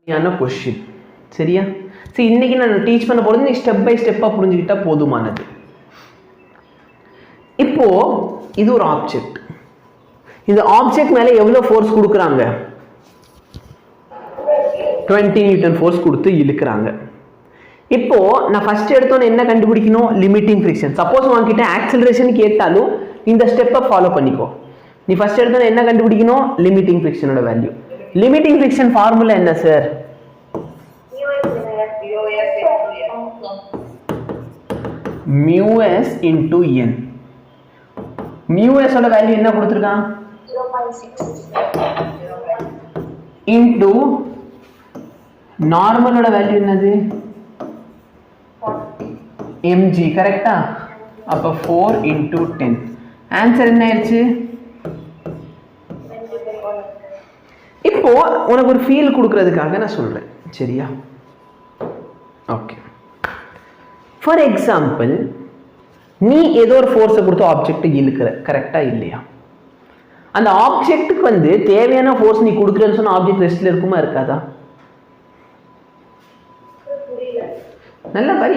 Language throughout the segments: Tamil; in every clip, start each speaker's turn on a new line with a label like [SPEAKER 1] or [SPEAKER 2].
[SPEAKER 1] क्वेश्चन சரியா சரி இன்னைக்கு நான் டீச் பண்ண போறது நீ ஸ்டெப் பை ஸ்டெப்பா புரிஞ்சிக்கிட்டா போதுமானது இப்போ இது ஒரு ஆப்ஜெக்ட் இந்த ஆப்ஜெக்ட் மேல எவ்வளவு ஃபோர்ஸ் கொடுக்கறாங்க 20 நியூட்டன் ஃபோர்ஸ் கொடுத்து இழுக்கறாங்க இப்போ நான் ஃபர்ஸ்ட் எடுத்தோனே என்ன கண்டுபிடிக்கணும் லிமிட்டிங் ஃபிரிக்ஷன் சப்போஸ் உன்கிட்ட ஆக்ஸலரேஷன் கேட்டாலும் இந்த ஸ்டெப்பை ஃபாலோ பண்ணிக்கோ நீ ஃபர்ஸ்ட் எடுத்தோனே என்ன கண்டுபிடிக்கணும் லிமிட்டிங் ஃபிரிக்ஷனோட வேல்யூ லிமிட்டிங் ஃபிரிக்ஷன் ஃபார்முலா என்ன sir mu s into n mu s ஓட வேல்யூ என்ன கொடுத்திருக்கான் 0.6 into நார்மல் ஓட வேல்யூ என்னது mg கரெக்ட்டா அப்ப 4 into 10 ஆன்சர் என்ன ஆயிருச்சு இப்போ உனக்கு ஒரு ஃபீல் கொடுக்கிறதுக்காக நான் சொல்றேன் சரியா ஓகே ஃபார் எக்ஸாம்பிள் நீ ஏதோ ஒரு ஃபோர்ஸை கொடுத்து ஆப்ஜெக்ட் இழுக்கிற கரெக்டா இல்லையா அந்த ஆப்ஜெக்ட்டுக்கு வந்து தேவையான ஃபோர்ஸ் நீ கொடுக்குறேன்னு சொன்னா ஆப்ஜெக்ட் ரெஸ்ட்ல இருக்குமா இருக்காதா நல்ல பாரு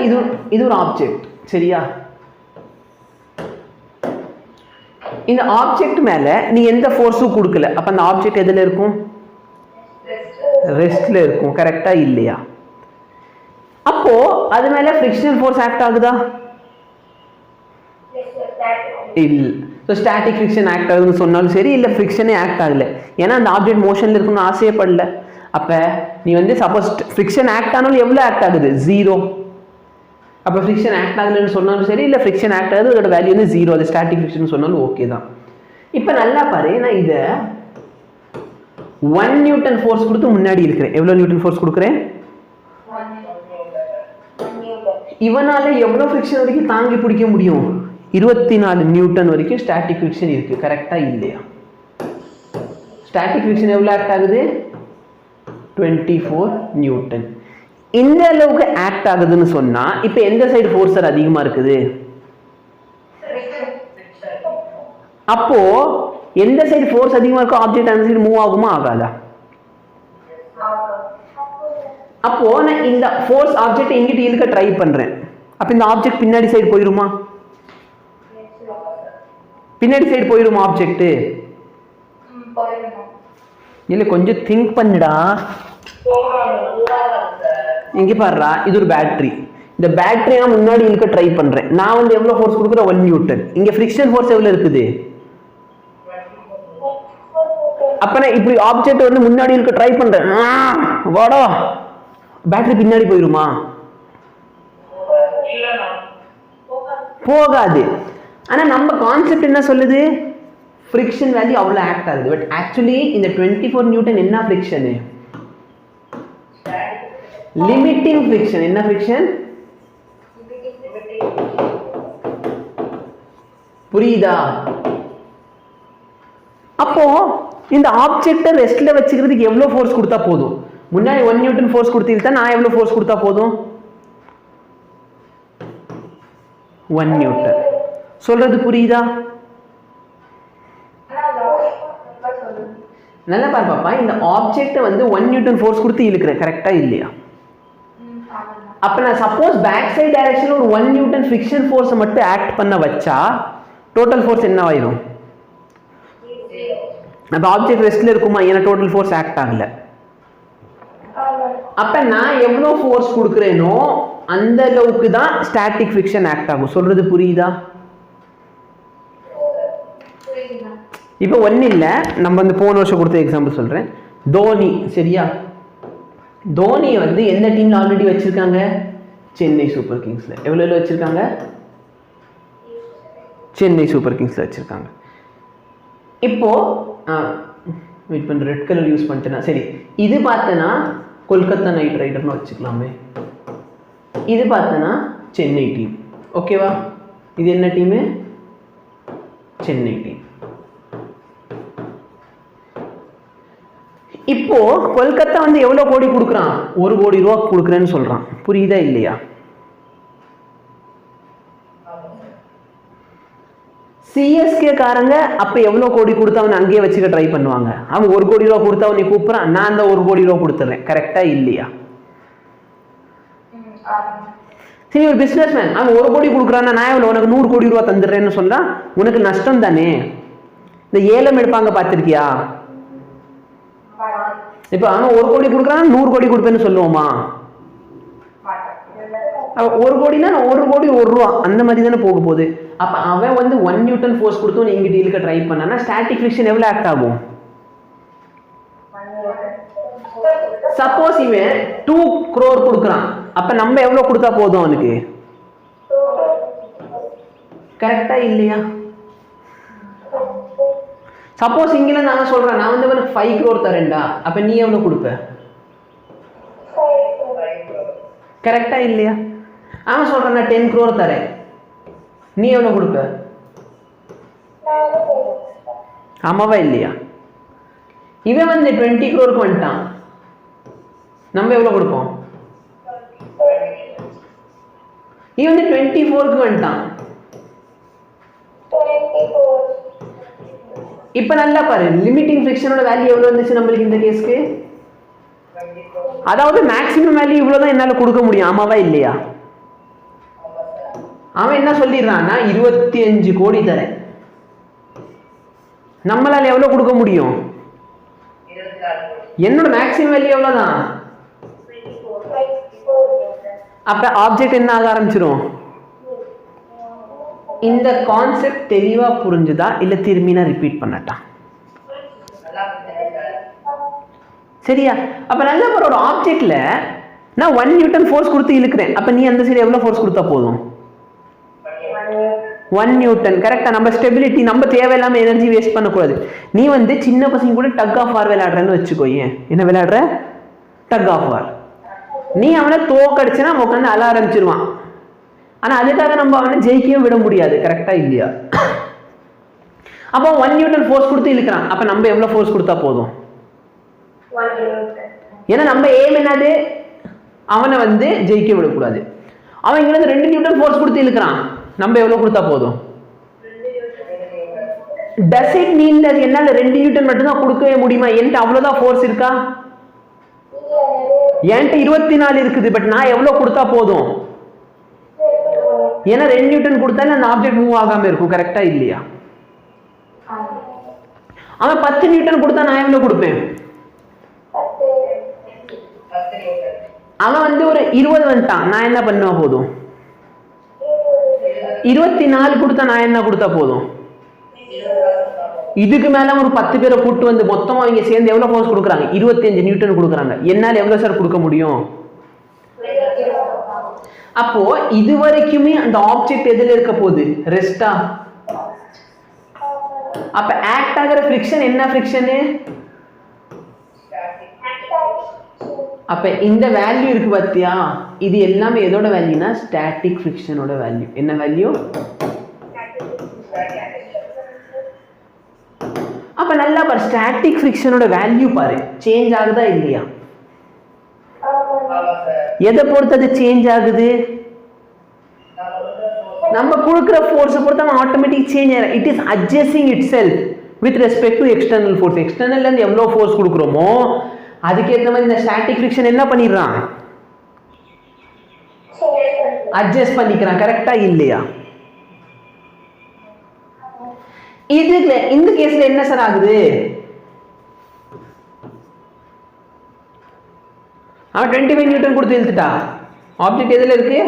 [SPEAKER 1] இது ஒரு ஆப்ஜெக்ட் சரியா இந்த ஆப்ஜெக்ட் மேல நீ எந்த ஃபோர்ஸும் கொடுக்கல அப்ப அந்த ஆப்ஜெக்ட் எதுல இருக்கும் ரெஸ்ட்ல இருக்கும் கரெக்டா இல்லையா அப்போ அது மேல ஃபிரிக்ஷனல் ஃபோர்ஸ் ஆக்ட் ஆகுதா இல்ல சோ ஸ்டாட்டிக் ஃபிரிக்ஷன் ஆக்ட் ஆகுதுன்னு சொன்னாலும் சரி இல்ல ஃபிரிக்ஷனே ஆக்ட் ஆகல ஏன்னா அந்த ஆப்ஜெக்ட் மோஷன்ல இருக்குன்னு ஆசையே படல அப்ப நீ வந்து சப்போஸ் ஃபிரிக்ஷன் ஆக்ட் ஆனாலும் எவ்வளவு ஆக்ட் ஆகுது 0 அப்ப ஃபிரிக்ஷன் ஆக்ட் ஆகலன்னு சொன்னாலும் சரி இல்ல ஃபிரிக்ஷன் ஆக்ட் ஆகுது அதோட வேல்யூ வந்து 0 அது ஸ்டாட்டிக் ஃபிரிக்ஷன் சொன்னாலும் ஓகே தான் இப்போ நல்லா பாரு நான் இத 1 நியூட்டன் ஃபோர்ஸ் கொடுத்து முன்னாடி இருக்கிறேன் எவ்வளவு நியூட்டன் ஃபோர்ஸ் கொடுக்கிறேன் 1 நியூட்டன் இவனால எவ்வளவு ஃபிரிக்ஷன் வரைக்கும் தாங்கி பிடிக்க முடியும் 24 நியூட்டன் வரைக்கும் ஸ்டாட்டிக் ஃபிரிக்ஷன் இருக்கு கரெக்ட்டா இல்லையா ஸ்டாட்டிக் ஃபிரிக்ஷன் எவ்வளவு ஆக்ட் ஆகுது 24 நியூட்டன் இந்த அளவுக்கு ஆக்ட் ஆகுதுன்னு சொன்னா இப்போ எந்த சைடு ஃபோர்ஸ் அதிகமா இருக்குது அப்போ எந்த சைடு ஃபோர்ஸ் அதிகமா இருக்கோ ஆப்ஜெக்ட் அந்த சைடு மூவ் ஆகுமா ஆகாதா அப்போ நான் இந்த ஃபோர்ஸ் ஆப்ஜெக்ட் எங்கிட்ட இழுக்க ட்ரை பண்றேன் அப்ப இந்த ஆப்ஜெக்ட் பின்னாடி சைடு போயிருமா பின்னாடி சைடு போயிருமா ஆப்ஜெக்ட் இல்ல கொஞ்சம் திங்க் பண்ணுடா இங்க பாருடா இது ஒரு பேட்டரி இந்த பேட்டரி நான் முன்னாடி இழுக்க ட்ரை பண்றேன் நான் வந்து எவ்வளவு ஃபோர்ஸ் கொடுக்குறேன் 1 நியூட்டன் இங்க ஃபிரிக்ஷன் ஃபோர்ஸ் எவ்வளவு இருக்குது அப்ப நான் இப்படி ஆப்ஜெக்ட் வந்து முன்னாடி இழுக்க ட்ரை பண்றேன் வாடா பேட்டரி பின்னாடி போயிருமா போகாது ஆனா நம்ம கான்செப்ட் என்ன சொல்லுது ஃபிரிக்ஷன் வேல்யூ அவ்வளவு ஆக்ட் ஆகுது பட் ஆக்சுவலி இந்த 24 நியூட்டன் என்ன ஃபிரிக்ஷன் லிமிட்டிங் ஃபிரிக்ஷன் என்ன ஃபிரிக்ஷன் புரியுதா அப்போ இந்த ஆப்ஜெக்ட்டை ரெஸ்ட்ல வச்சுக்கிறதுக்கு எவ்வளவு ஃபோர்ஸ் கொடுத்தா போதும் முன்னாடி 1 நியூட்டன் ஃபோர்ஸ் கொடுத்தீங்கன்னா நான் எவ்வளவு ஃபோர்ஸ் கொடுத்தா போதும் 1 நியூட்டன் சொல்றது புரியுதா நல்லா பாரு பாப்பா இந்த ஆப்ஜெக்ட்டை வந்து 1 நியூட்டன் ஃபோர்ஸ் கொடுத்து இழுக்கிறேன் கரெக்ட்டா இல்லையா அப்ப நான் சப்போஸ் பேக் சைடு டைரக்ஷன்ல ஒரு 1 நியூட்டன் ஃபிரிக்ஷன் ஃபோர்ஸ் மட்டும் ஆக்ட் பண்ண வச்சா டோட்டல் ஃபோர்ஸ் என்ன ஆயிடும் அந்த ஆப்ஜெக்ட் ரெஸ்ட்ல இருக்குமா ஏன்னா டோட்டல் ஃபோர்ஸ் ஆக்ட் ஆகல அப்ப நான் எவ்வளவு ஃபோர்ஸ் கொடுக்கிறேனோ அந்த அளவுக்கு தான் ஸ்டாட்டிக் ஃபிரிக்ஷன் ஆக்ட் ஆகும் சொல்றது புரியுதா இப்போ ஒண்ணு இல்ல நம்ம வந்து போன வருஷம் கொடுத்த எக்ஸாம்பிள் சொல்றேன் தோனி சரியா தோனி வந்து எந்த டீம்ல ஆல்ரெடி வச்சிருக்காங்க சென்னை சூப்பர் கிங்ஸ்ல எவ்வளவு வச்சிருக்காங்க சென்னை சூப்பர் கிங்ஸ்ல வச்சிருக்காங்க இப்போ வெயிட் பண்ண ரெட் கலர் யூஸ் பண்ணிட்டேனா சரி இது பார்த்தனா கொல்கத்தா நைட் ரைடர்னு வச்சுக்கலாமே இது பார்த்தனா சென்னை டீம் ஓகேவா இது என்ன டீம் சென்னை டீம் இப்போ கொல்கத்தா வந்து எவ்வளவு கோடி கொடுக்குறான் 1 கோடி ரூபாய் கொடுக்குறேன்னு சொல்றான் புரியுதா இல்லையா சிஎஸ்கே காரங்க அப்ப எவ்வளவு கோடி கொடுத்து அவன் அங்கேயே வச்சுக்க ட்ரை பண்ணுவாங்க. அவன் 1 கோடி ரூபா கொடுத்து அவனை கூப்பிடுறான், நான் அந்த 1 கோடி ரூபா கொடுத்துறேன். கரெக்டா இல்லையா? சரி, ஒரு பிசினஸ் மேன் அவன் 1 கோடி கொடுக்குறான்னா நான் எவ்வளவு உனக்கு 100 கோடி ரூபா தந்துடுறேன்னு சொல்றான், உனக்கு நஷ்டம் தானே. இந்த ஏலம் எடுப்பாங்க பார்த்திருக்கியா? இப்ப அவன் 1 கோடி கொடுக்குறான் 100 கோடி கொடுப்பேன்னு சொல்லுவோமா? 1 கோடினா 1 கோடி 1 ரூபா அந்த மாதிரி தானே போக போகுது. அப்ப அவன் வந்து 1 நியூட்டன் ஃபோர்ஸ் கொடுத்து இங்கிட்ட இழுக்க ட்ரை பண்ணானா ஸ்டாட்டிக் ஃபிரிக்ஷன் எவ்வளவு ஆக்ட் ஆகும்? சப்போஸ் இவன் 2 crore கொடுக்குறான், அப்ப நம்ம எவ்வளவு கொடுத்தா போதும் அவனுக்கு? கரெக்டா இல்லையா? சப்போஸ் இங்கில நான் சொல்றேன், நான் வந்து அவனுக்கு 5 crore தரேன்டா, அப்ப நீ எவ்வளவு கொடுப்ப? கரெக்டா இல்லையா? அவன் சொல்றான் நான் 10 crore தரேன், நீ எவ்வளவு கொடுப்ப? ஆமாவா இல்லையா? இவன் வந்து 20 crore வந்துட்டான், நம்ம எவ்வளவு கொடுப்போம்? இவன் வந்து 24 வந்துட்டான். இப்ப நல்லா பாரு, லிமிட்டிங் ஃபிரிக்ஷனோட வேல்யூ எவ்வளவு வந்துச்சு நம்மளுக்கு இந்த கேஸ்க்கு? அதாவது மேக்ஸிமம் வேல்யூ இவ்வளவுதான் என்னால கொடுக்க முடியும். ஆமாவா இல்லையா? அவன் என்ன சொல்லிடுறான்னா 25 கோடி தரேன், நம்மளால எவ்வளவு கொடுக்க முடியும்? என்னோட மேக்ஸிமம் வேல்யூ எவ்வளவுதான்? அப்ப ஆப்ஜெக்ட் என்ன ஆக ஆரம்பிச்சிடும்? இந்த கான்செப்ட் தெளிவா புரிஞ்சுதா இல்ல திரும்பி நான் ரிப்பீட் பண்ணட்டா? சரியா? அப்ப நல்லா ஒரு ஆப்ஜெக்ட்ல நான் 1 நியூட்டன் ஃபோர்ஸ் கொடுத்து இழுக்கிறேன், அப்ப நீ அந்த சைடு எவ்வளவு ஃபோர்ஸ் கொடுத்தா போதும்? 1 நியூட்டன். கரெக்டா? நம்ம ஸ்டெபிலிட்டி, நம்ம தேவையில்லாம எனர்ஜி வேஸ்ட் பண்ணக்கூடாது. நீ வந்து சின்ன பசங்க கூட டக் ஆஃப் வார் விளையாடுறன்னு வச்சுக்கோயே, என்ன விளையாடுற? டக் ஆஃப் வார். நீ அவனை தோக்கடிச்சுனா அவன் உட்காந்து அழ ஆரம்பிச்சிருவான். ஆனா அதுக்காக நம்ம அவனை ஜெயிக்கவும் விட முடியாது. கரெக்டா இல்லையா? அப்போ 1 நியூட்டன் ஃபோர்ஸ் கொடுத்து இழுக்கிறான், அப்ப நம்ம எவ்வளவு ஃபோர்ஸ் கொடுத்தா போதும்? ஏன்னா நம்ம எய்ம் என்னது? அவனை வந்து ஜெயிக்க விடக்கூடாது. அவன் இங்க இருந்து 2 நியூட்டன் ஃபோர்ஸ் கொடுத்து இழுக்கிறான், நம்ம எவ்வளவு கொடுத்தா போதும்? Does it mean that என்னால 2 நியூட்டன் மட்டும் தான் கொடுக்கவே முடியுமா? என்கிட்ட அவ்வளவுதான் ஃபோர்ஸ் இருக்கா? என்கிட்ட 24 இருக்குது, பட் நான் எவ்வளவு கொடுத்தா போதும்? ஏன்னா 2 நியூட்டன் கொடுத்தாலே அந்த ஆப்ஜெக்ட் மூவ் ஆகாம இருக்கும். கரெக்டா இல்லையா? அவன் 10 நியூட்டன் கொடுத்தா நான் எவ்வளவு கொடுப்பேன்? அவன் வந்து ஒரு 20 வந்துட்டான், நான் என்ன பண்ணா போதும்? 24 கொடுத்தா நான் என்ன கொடுத்தா போதும்? இதுக்கு மேல ஒரு 10 பேரை கூட்டு வந்து மொத்தமா அவங்க சேர்ந்து எவ்வளவு ஃபோர்ஸ் கொடுக்குறாங்க? 25 நியூட்டன் கொடுக்குறாங்க. என்னால எவ்வளவு சார் கொடுக்க முடியும்? அப்போ இது வரைக்குமே அந்த ஆப்ஜெக்ட் எதுல இருக்க போகுது? ரெஸ்டா. அப்ப ஆக்ட் ஆகிற ஃபிரிக்ஷன் என்ன ஃபிரிக்ஷன்? அப்ப இந்த வேல்யூ இருக்கு பாத்தியா, இது எல்லாமே எதோட வேல்யூனா ஸ்டாட்டிக் ஃபிரிக்ஷனோட வேல்யூ. என்ன வேல்யூ? அப்ப நல்லா பாரு, ஸ்டாட்டிக் ஃபிரிக்ஷனோட வேல்யூ பாரு, சேஞ்ச் ஆகுதா இல்லையா? எதை பொறுத்து அது சேஞ்ச் ஆகுது? நம்ம கொடுக்கிற ஃபோர்ஸ் பொறுத்து ஆட்டோமேட்டிக் சேஞ்ச் ஆகும். It is adjusting itself with respect to external force. எக்ஸ்டர்னல்ல இருந்து எவ்வளவு ஃபோர்ஸ் கொடுக்குறோமோ அதுக்கேற்ற மாதிரி இந்த ஸ்டாட்டிக் ஃபிரிக்ஷன் என்ன பண்ணிடுறான்? அட்ஜஸ்ட் பண்ணிக்கிறான். கரெக்டா இல்லையா? இதுல இந்த கேஸ்ல என்ன சார் ஆகுது? அவன் 25 நியூட்டன் கொடுத்து இழுத்துட்டா. ஆப்ஜெக்ட் எதுல இருக்கு?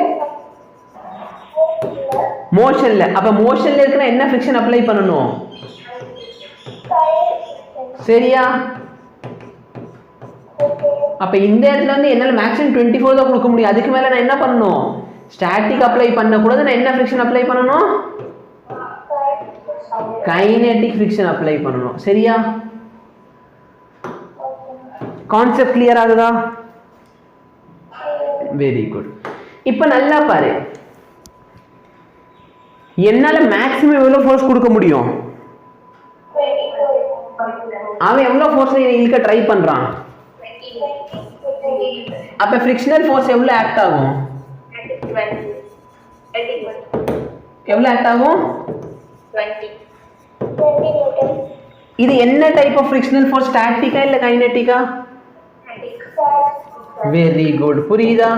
[SPEAKER 1] மோஷன்ல. அப்ப மோஷன்ல இருக்கிற என்ன ஃபிரிக்ஷன் அப்ளை பண்ணணும்? சரியா? அப்ப இந்த இடத்துல வந்து என்னால மேக்ஸிமம் 24 தான் கொடுக்க முடியும். அதுக்கு மேல நான் என்ன பண்ணணும்? ஸ்டாட்டிக் அப்ளை பண்ண கூடாது. நான் என்ன ஃபிரிக்ஷன் அப்ளை பண்ணணும்? கைனெட்டிக் ஃபிரிக்ஷன் அப்ளை பண்ணணும். சரியா? கான்செப்ட் கிளியர் ஆகுதா? Very good. இப்ப நல்லா பாரு, என்னால மேக்ஸிமம் எவ்வளவு ஃபோர்ஸ் கொடுக்க முடியும்? அவன் எவ்வளவு ஃபோர்ஸ் இழுக்க ட்ரை பண்றான்? அப்ப ஃபிரிக்ஷனல் ஃபோர்ஸ் எவ்வளவு ஆக்ட் ஆகும்? எவ்வளவு ஆக்ட் ஆகும்?
[SPEAKER 2] 20.
[SPEAKER 1] இது என்ன டைப் ஆஃப் ஃப்ரிக்ஷனல் ஃபோர்ஸ், ஸ்டாட்டிக்கா இல்ல கைனெட்டிக்கா? வெரி குட், புரியுதா?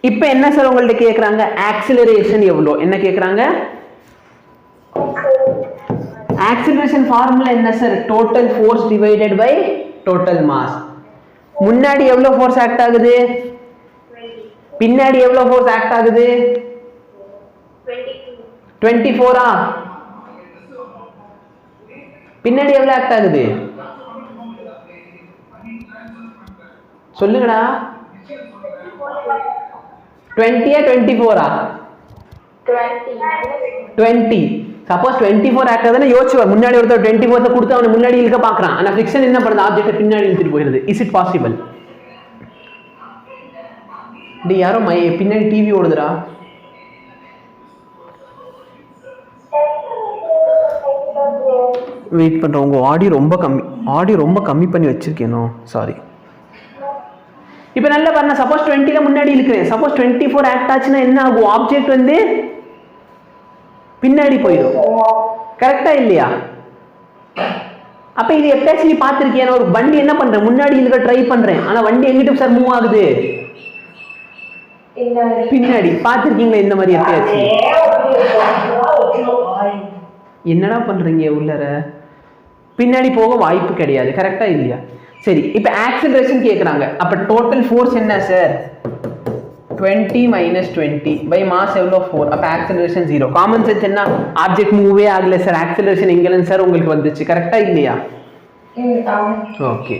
[SPEAKER 1] இப்போ என்ன சார் உங்கள்ட்ட கேக்குறாங்க, ஆக்சிலரேஷன் எவ்வளோ, என்ன கேக்குறாங்க? ஆக்சிலரேஷன் ஃபார்முலா என்ன sir? Total force divided by total mass. முன்னாடி எவ்வளோ ஃபோர்ஸ் ஆக்ட் ஆகுது, பின்னாடி எவ்வளோ ஃபோர்ஸ் ஆக்ட் ஆகுது? 24ஆ? பின்னாடி எவ்வளோ ஆக்ட் ஆகுது சொல்லுங்கடா. 20ஆ 24ஆ? 20. சப்போஸ் 24 ஆக்ட் ஆகுதுன்னா யோசிச்சு, முன்னாடி ஒருத்தர் 24 கொடுத்து அவனை முன்னாடி இழுக்க பார்க்குறான், ஆனால் ஃபிக்ஷன் என்ன பண்ணுது, ஆப்ஜெக்டை பின்னாடி இழுத்துட்டு போயிடுது. Is it possible? டி யாரோ பின்னாடி டிவி ஓடுதுடா. வெயிட் பண்ணுறேன், உங்கள் ஆடியோ ரொம்ப கம்மி பண்ணி வச்சுருக்கேனோ, சாரி. இப்போ நல்லா பாருங்க, சப்போஸ் 20ல முன்னாடி இருக்கிறேன், சப்போஸ் 24 ஆக்ட் ஆச்சுன்னா என்ன ஆகும், ஆப்ஜெக்ட் வந்து பின்னாடி போயிடும். கரெக்டா இல்லையா? அப்ப இது எப்பயாச்சும் நீ பார்த்திருக்கியா, ஒரு வண்டி என்ன பண்றேன், முன்னாடி இழுக்க ட்ரை பண்றேன், ஆனா வண்டி எங்கிட்ட சார் மூவ் ஆகுது, பின்னாடி. பார்த்திருக்கீங்களா இந்த மாதிரி எப்பயாச்சும்? என்னடா பண்றீங்க உள்ளர, பின்னாடி போக வாய்ப்பு கிடையாது. கரெக்டா இல்லையா? சரி, இப்போ ஆக்சிலரேஷன் கேக்குறாங்க. அப்ப டோட்டல் ஃபோர்ஸ் என்ன சார்? 20 - 20 பை மாஸ் எவ்வளோ 4. அப்ப ஆக்சிலரேஷன் 0. காமன் சென்ஸ் என்ன, ஆப்ஜெக்ட் மூவே ஆகல சார், ஆக்சிலரேஷன் எங்கன்னு சார் உங்களுக்கு வந்துச்சு. கரெக்டா இல்லையா? ஓகே.